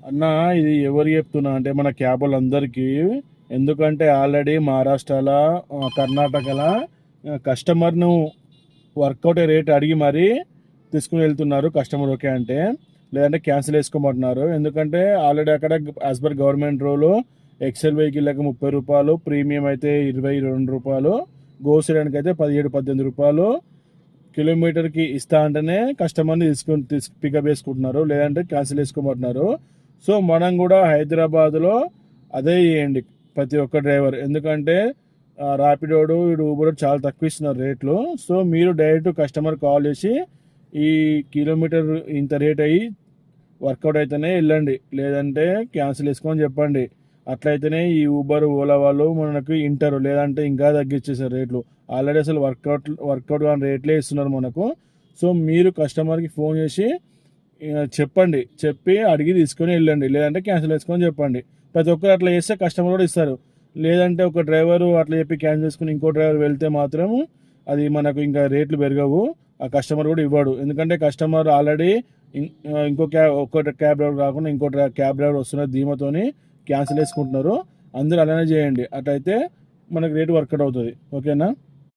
అన్న ఇది ఎవరు చెప్తున్నా అంటే మన క్యాబ్ వాళ్ళందరికీ. ఎందుకంటే ఆల్రెడీ మహారాష్ట్రలో కర్ణాటకలో కస్టమర్ను వర్కౌట్ రేట్ అడిగి మరీ తీసుకుని వెళ్తున్నారు. కస్టమర్ ఓకే అంటే, లేదంటే క్యాన్సిల్ చేసుకోమంటున్నారు. ఎందుకంటే ఆల్రెడీ అక్కడ as per government rule axle వెహికల్కి 30 రూపాయలు, ప్రీమియం అయితే 22 రూపాయలు, గో సెడాన్కి అయితే 17-18 రూపాయలు కిలోమీటర్కి ఇస్తా అంటేనే కస్టమర్ని పికప్ చేసుకుంటున్నారు, లేదంటే క్యాన్సిల్ చేసుకోమంటున్నారు. సో మనం కూడా హైదరాబాద్లో అదే చేయండి ప్రతి ఒక్క డ్రైవర్. ఎందుకంటే ర్యాపిడోడు వీడు ఊబర్ చాలా తక్కువ ఇస్తున్నారు రేట్లు. సో మీరు డైరెక్ట్ కస్టమర్ కాల్ చేసి ఈ కిలోమీటర్ ఇంత రేట్ అయ్యి వర్కౌట్ అయితేనే వెళ్ళండి, లేదంటే క్యాన్సిల్ చేసుకోమని చెప్పండి. అట్లయితేనే ఈ ఊబర్ ఓలా వాళ్ళు మనకు ఇంటారు, లేదంటే ఇంకా తగ్గించేసారు రేట్లు. ఆల్రెడీ అసలు వర్కౌట్ కానీ రేట్లే ఇస్తున్నారు మనకు. సో మీరు కస్టమర్కి ఫోన్ చేసి చెప్పండి, చెప్పి అడిగి తీసుకొని వెళ్ళండి, లేదంటే క్యాన్సిల్ చేసుకొని చెప్పండి. ప్రతి ఒక్కరు అట్లా చేస్తే కస్టమర్ కూడా ఇస్తారు. లేదంటే ఒక డ్రైవరు అట్లా చెప్పి క్యాన్సిల్ చేసుకుని ఇంకో డ్రైవర్ వెళ్తే మాత్రం అది మనకు ఇంకా రేట్లు పెరగవు, ఆ కస్టమర్ కూడా ఇవ్వడు. ఎందుకంటే కస్టమర్ ఆల్రెడీ ఇంకో క్యాబ్ డ్రైవర్ కాకుండా ఇంకో క్యాబ్ డ్రైవర్ వస్తున్న ధీమతోని క్యాన్సిల్ చేసుకుంటున్నారు. అందరూ అలానే చేయండి, అట్లయితే మనకు రేటు వర్కౌట్ అవుతుంది. ఓకేనా?